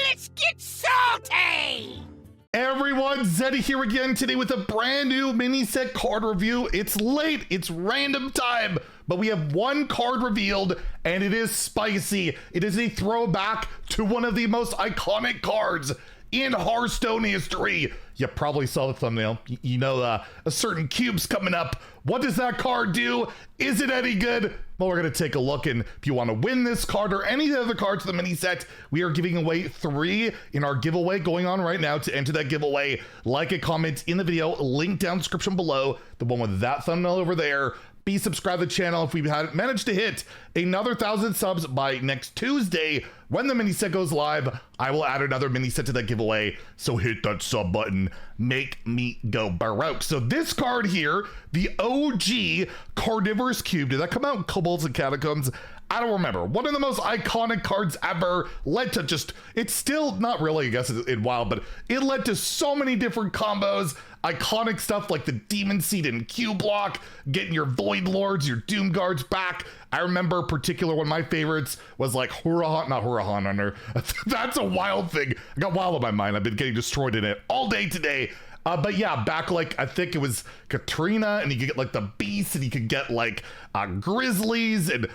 Let's get salty! Everyone, Zeddy here again today with a brand new mini set card review. It's late, it's random time, but we have one card revealed and it is spicy. It is a throwback to one of the most iconic cards in Hearthstone history. You probably saw the thumbnail. You know a certain cube's coming up. What does that card do? Is it any good? Well, we're gonna take a look, and if you want to win this card or any of the other cards in the mini set, we are giving away 3 in our giveaway going on right now. To enter that giveaway, like and comment in the video, link down description below, the one with that thumbnail over there. Be subscribed to the channel. If we managed to hit another 1,000 subs by next Tuesday, when the mini set goes live, I will add another mini set to that giveaway. So hit that sub button, make me go baroque. So this card here, the OG Carnivorous Cube, did that come out in Kobolds and Catacombs? I don't remember. One of the most iconic cards ever. Led to just, it's still not really, I guess, in WoW, but it led to so many different combos. Iconic stuff like the Demon Seed and Q block, getting your Void Lords, your Doom Guards back. I remember a particular one of my favorites was like Hurahan, not Hurahan Hunter. That's a wild thing. I got wild on my mind. I've been getting destroyed in it all day today. But yeah, back like, I think it was Katrina, and you could get like the Beasts, and you could get like Grizzlies and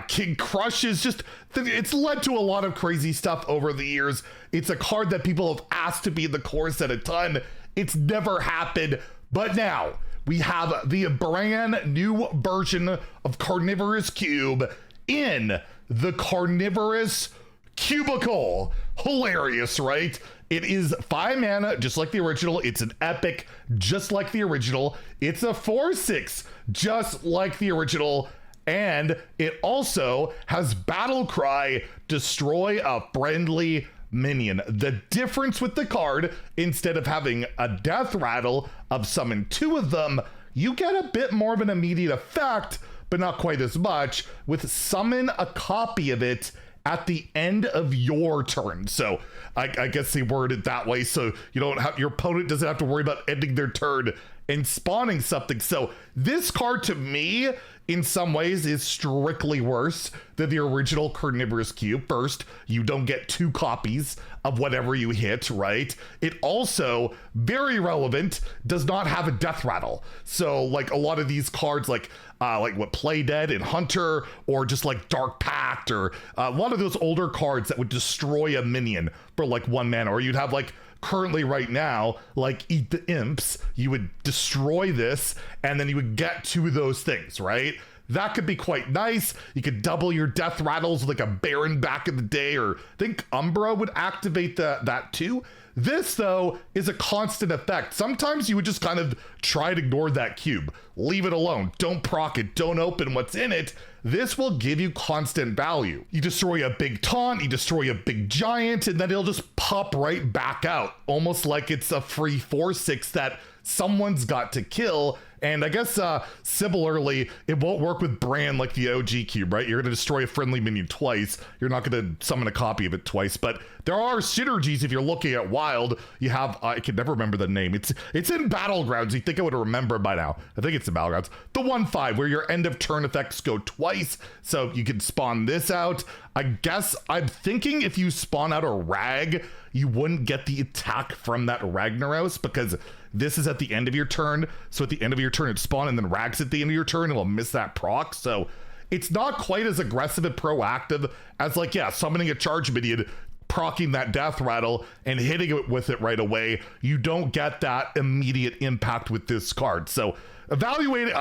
King Crushes. Just, it's led to a lot of crazy stuff over the years. It's a card that people have asked to be in the course at a ton. It's never happened, but now we have the brand new version of Carnivorous Cube in the Carnivorous Cubicle. Hilarious, right? It is 5 mana, just like the original. It's an epic, just like the original. It's a 4/6, just like the original. And it also has Battle Cry, destroy a friendly minion. The difference with the card, instead of having a death rattle of summon 2 of them, you get a bit more of an immediate effect, but not quite as much, with summon a copy of it at the end of your turn. So I guess they word it that way, so you don't have, your opponent doesn't have to worry about ending their turn and spawning something. So this card, to me, in some ways is strictly worse than the original Carnivorous Cube. First, you don't get 2 copies of whatever you hit, right? It also, very relevant, does not have a death rattle. So like a lot of these cards, like what Play Dead and Hunter, or just like Dark Pact, or a lot of those older cards that would destroy a minion for like 1 mana, or you'd have like currently right now, like Eat the Imps, you would destroy this and then you would get 2 of those things, right? That could be quite nice. You could double your death rattles like a Baron back in the day, or I think Umbra would activate that too. This, though, is a constant effect. Sometimes you would just kind of try to ignore that cube. Leave it alone. Don't proc it. Don't open what's in it. This will give you constant value. You destroy a big taunt, you destroy a big giant, and then it'll just pop right back out. Almost like it's a free 4/6 that someone's got to kill. And I guess similarly, it won't work with Brand like the OG cube, right? You're gonna destroy a friendly minion twice. You're not gonna summon a copy of it twice, but there are synergies if you're looking at Wild. You have, I can never remember the name. It's in Battlegrounds. You think I would remember by now. I think it's in Battlegrounds. The 1/5, where your end of turn effects go twice. So you can spawn this out. I guess I'm thinking if you spawn out a Rag, you wouldn't get the attack from that Ragnaros, because this is at the end of your turn. So at the end of your turn, it spawns, and then Rags at the end of your turn, it'll miss that proc. So it's not quite as aggressive and proactive as, like, yeah, summoning a charge minion, proccing that death rattle and hitting it with it right away. You don't get that immediate impact with this card. So evaluating,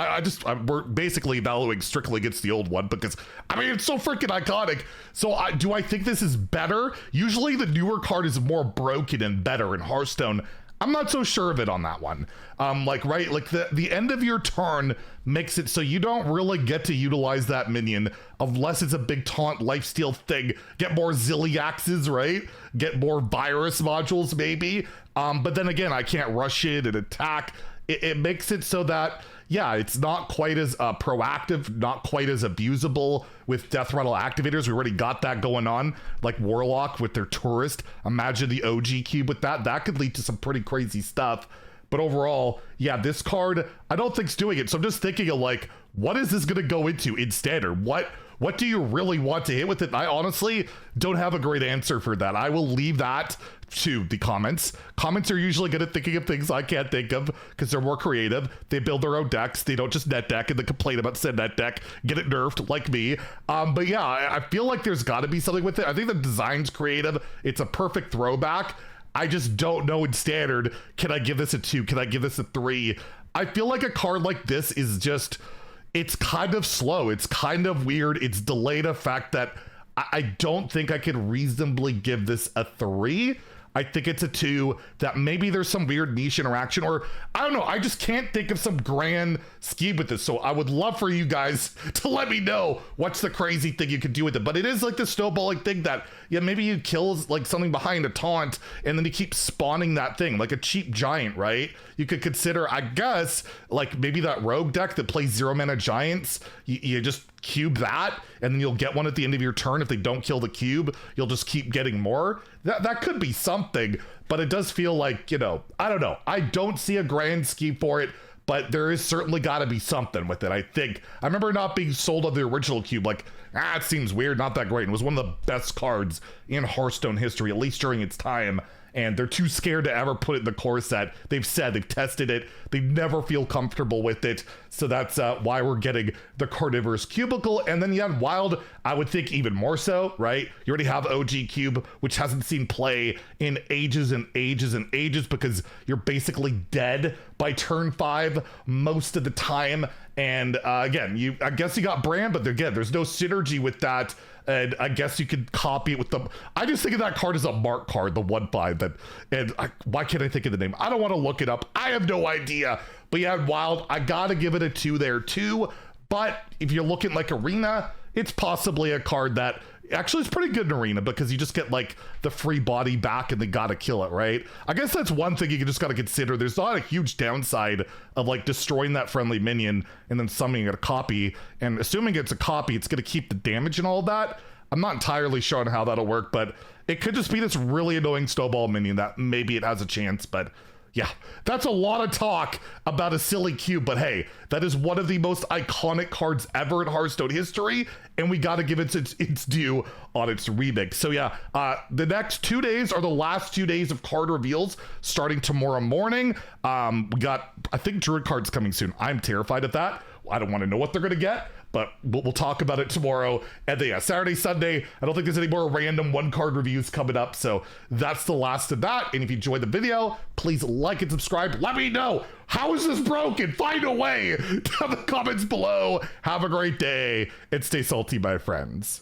we're basically evaluating strictly against the old one, because I mean, it's so freaking iconic. So do I think this is better? Usually the newer card is more broken and better in Hearthstone. I'm not so sure of it on that one. Like the end of your turn makes it so you don't really get to utilize that minion unless it's a big taunt lifesteal thing. Get more Zilliaxes, right? Get more virus modules maybe. But then again, I can't rush it and attack. It makes it so that, yeah, it's not quite as proactive, not quite as abusable with Death Rattle activators. We already got that going on, like Warlock with their Tourist. Imagine the OG cube with that. That could lead to some pretty crazy stuff. But overall, yeah, this card, I don't think's doing it. So I'm just thinking of, like, what is this going to go into in Standard? what do you really want to hit with it? I honestly don't have a great answer for that. I will leave that to the comments. Comments are usually good at thinking of things I can't think of because they're more creative. They build their own decks. They don't just net deck and then complain about said net deck, get it nerfed like me. But yeah, I feel like there's got to be something with it. I think the design's creative. It's a perfect throwback. I just don't know in standard. Can I give this a 2? Can I give this a 3? I feel like a card like this is just, it's kind of slow. It's kind of weird. It's delayed effect that I don't think I could reasonably give this a 3. I think it's a 2, that maybe there's some weird niche interaction, or I don't know. I just can't think of some grand scheme with this. So I would love for you guys to let me know what's the crazy thing you could do with it. But it is like the snowballing thing that, yeah, maybe you kill like something behind a taunt and then you keep spawning that thing like a cheap giant, right? You could consider, I guess, like maybe that rogue deck that plays 0 mana giants, you just cube that and then you'll get one at the end of your turn. If they don't kill the cube, you'll just keep getting more. That could be something, but it does feel like, you know, I don't know. I don't see a grand scheme for it, but there is certainly got to be something with it, I think. I remember not being sold on the original cube, like, it seems weird, not that great. It was one of the best cards in Hearthstone history, at least during its time. And they're too scared to ever put it in the core set. They've said, they've tested it, they never feel comfortable with it. So that's why we're getting the Carnivorous Cubicle. And then you have Wild, I would think even more so, right? You already have OG Cube, which hasn't seen play in ages and ages and ages because you're basically dead by turn 5 most of the time. And again, I guess you got Brand, but again, there's no synergy with that. And I guess you could copy it with the, I just think of that card as a mark card, the 1/5 that, and why can't I think of the name? I don't want to look it up. I have no idea. But yeah, Wild, I gotta give it a 2 there too. But if you're looking like Arena, it's possibly a card that actually is pretty good in Arena because you just get like the free body back and they gotta kill it, right? I guess that's one thing you just gotta consider. There's not a huge downside of like destroying that friendly minion and then summoning a copy. And assuming it's a copy, it's gonna keep the damage and all that. I'm not entirely sure on how that'll work, but it could just be this really annoying snowball minion that maybe it has a chance. But yeah, that's a lot of talk about a silly cube, but hey, that is one of the most iconic cards ever in Hearthstone history, and we got to give it its due on its remix. So yeah, the next 2 days are the last 2 days of card reveals, starting tomorrow morning. We got, I think, Druid cards coming soon. I'm terrified of that. I don't want to know what they're going to get, but we'll talk about it tomorrow. And then, yeah, Saturday, Sunday, I don't think there's any more random 1-card reviews coming up. So that's the last of that. And if you enjoyed the video, please like and subscribe. Let me know, how is this broken? Find a way down in the comments below. Have a great day and stay salty, my friends.